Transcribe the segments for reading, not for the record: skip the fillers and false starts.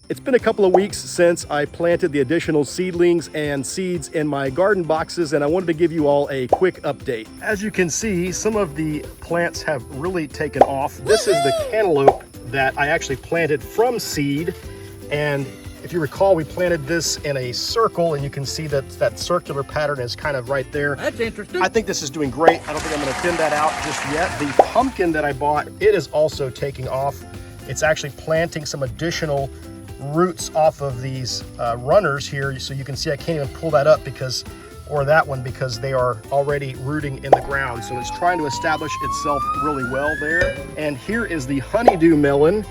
It's been a couple of weeks since I planted the additional seedlings and seeds in my garden boxes, and I wanted to give you all a quick update. As you can see, some of the plants have really taken off. This is the cantaloupe that I actually planted from seed, and if you recall, we planted this in a circle, and you can see that that circular pattern is kind of right there. That's interesting. I think this is doing great. I don't think I'm going to thin that out just yet. The pumpkin that I bought, it is also taking off. It's actually planting some additional roots off of these runners here, so you can see I can't even pull that up because, or that one, because they are already rooting in the ground. So it's trying to establish itself really well there. And here is the honeydew melon,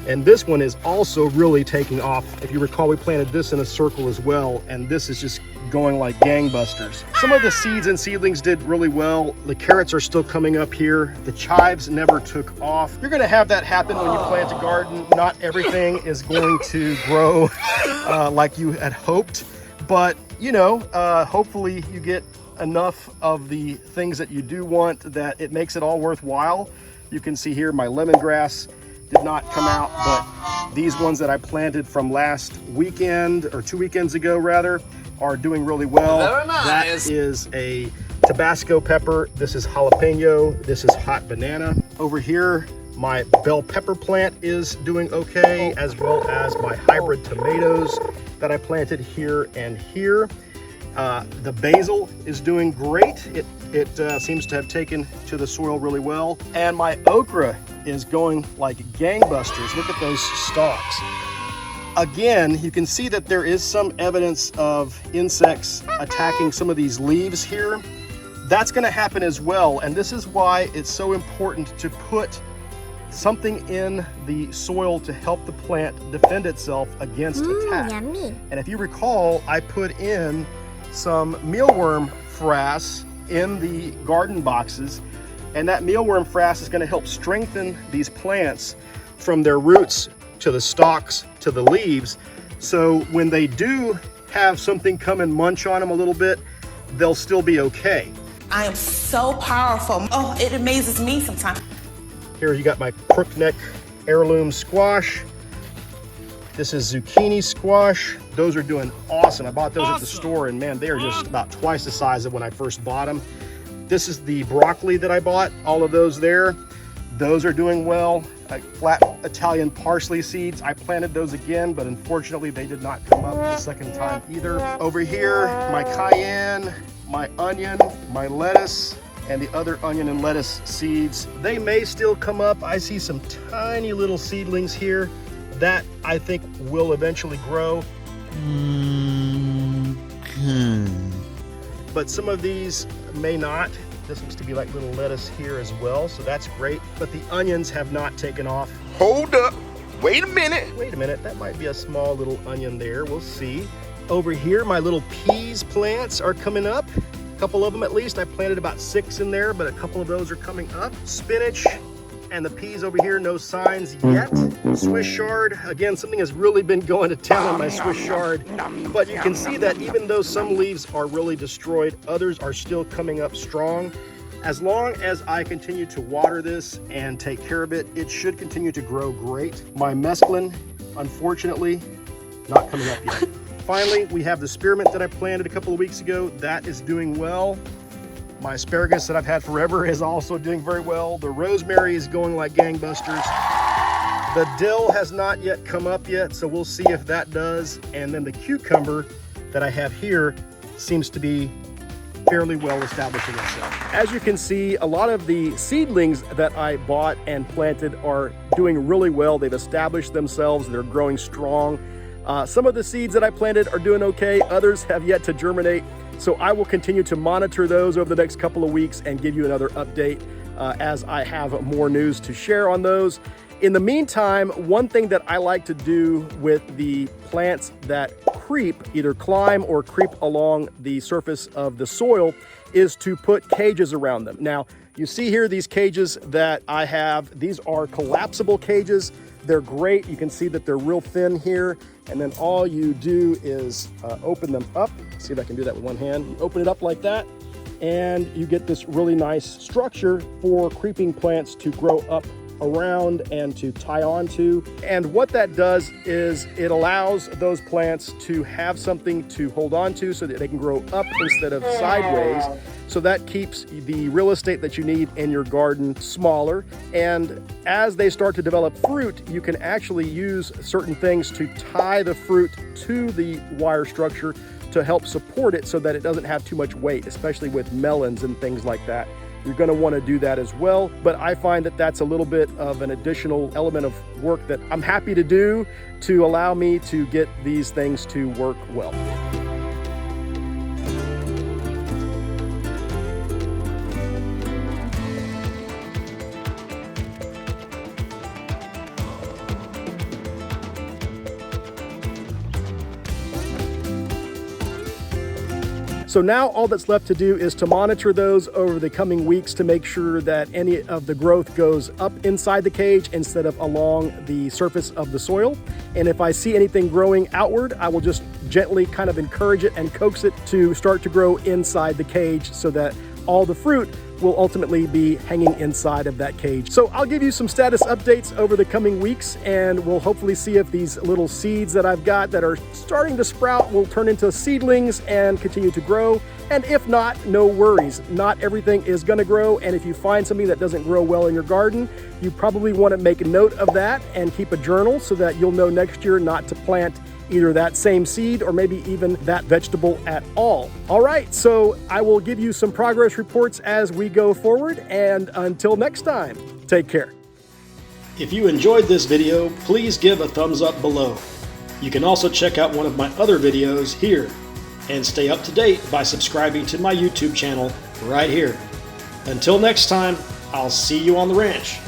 and this one is also really taking off. If you recall, we planted this in a circle as well, and this is just going like gangbusters. Some of the seeds and seedlings did really well. The carrots are still coming up here. The chives never took off. You're gonna have that happen when you plant a garden. Not everything is going to grow like you had hoped, but you know, hopefully you get enough of the things that you do want that it makes it all worthwhile. You can see here my lemongrass did not come out, but these ones that I planted from last weekend, or 2 weekends ago rather, are doing really well. Very nice. That is a Tabasco pepper. This is jalapeno. This is hot banana. Over here, my bell pepper plant is doing okay, as well as my hybrid tomatoes that I planted here and here. The basil is doing great. It seems to have taken to the soil really well. And my okra is going like gangbusters. Look at those stalks. Again, you can see that there is some evidence of insects attacking some of these leaves here. That's going to happen as well, and this is why it's so important to put something in the soil to help the plant defend itself against attack. Yummy. And if you recall, I put in some mealworm frass in the garden boxes, and that mealworm frass is going to help strengthen these plants from their roots to the stalks to the leaves, so when they do have something come and munch on them a little bit, they'll still be okay. I am so powerful. Oh, it amazes me sometimes. Here you got my crookneck heirloom squash. This is zucchini squash. Those are doing awesome. I bought those at the store, and man, they are just about twice the size of when I first bought them. This is the broccoli that I bought, all of those there. Those are doing well. Flat Italian parsley seeds, I planted those again, but unfortunately they did not come up the second time either. Over here, my cayenne, my onion, my lettuce, and the other onion and lettuce seeds, they may still come up. I see some tiny little seedlings here that I think will eventually grow. But some of these may not. This looks to be like little lettuce here as well, so that's great. But the onions have not taken off. Hold up. Wait a minute. Wait a minute, that might be a small little onion there. We'll see. Over here, my little peas plants are coming up. A couple of them at least. I planted about 6 in there, but a couple of those are coming up. Spinach and the peas over here, no signs yet. Swiss chard, again, something has really been going to town on my Swiss chard. But you can see that even though some leaves are really destroyed, others are still coming up strong. As long as I continue to water this and take care of it, it should continue to grow great. My mesclun, unfortunately, not coming up yet. Finally, we have the spearmint that I planted a couple of weeks ago. That is doing well. My asparagus that I've had forever is also doing very well. The rosemary is going like gangbusters. The dill has not yet come up yet, so we'll see if that does. And then the cucumber that I have here seems to be fairly well establishing itself. As you can see, a lot of the seedlings that I bought and planted are doing really well. They've established themselves. They're growing strong. Some of the seeds that I planted are doing okay. Others have yet to germinate. So I will continue to monitor those over the next couple of weeks and give you another update as I have more news to share on those. In the meantime, one thing that I like to do with the plants that creep, either climb or creep along the surface of the soil, is to put cages around them. Now, you see here these cages that I have. These are collapsible cages. They're great. You can see that they're real thin here. And then all you do is open them up. See if I can do that with one hand. You open it up like that, and you get this really nice structure for creeping plants to grow up around and to tie onto. And what that does is it allows those plants to have something to hold on to so that they can grow up instead of sideways. So that keeps the real estate that you need in your garden smaller. And as they start to develop fruit, you can actually use certain things to tie the fruit to the wire structure to help support it so that it doesn't have too much weight, especially with melons and things like that. You're going to want to do that as well. But I find that that's a little bit of an additional element of work that I'm happy to do to allow me to get these things to work well. So now all that's left to do is to monitor those over the coming weeks to make sure that any of the growth goes up inside the cage instead of along the surface of the soil. And if I see anything growing outward, I will just gently kind of encourage it and coax it to start to grow inside the cage so that all the fruit will ultimately be hanging inside of that cage. So I'll give you some status updates over the coming weeks, and we'll hopefully see if these little seeds that I've got that are starting to sprout will turn into seedlings and continue to grow. And if not, no worries. Not everything is going to grow, and if you find something that doesn't grow well in your garden, you probably want to make a note of that and keep a journal so that you'll know next year not to plant either that same seed or maybe even that vegetable at all. All right, so I will give you some progress reports as we go forward, and until next time, take care. If you enjoyed this video, please give a thumbs up below. You can also check out one of my other videos here, and stay up to date by subscribing to my YouTube channel right here. Until next time, I'll see you on the ranch.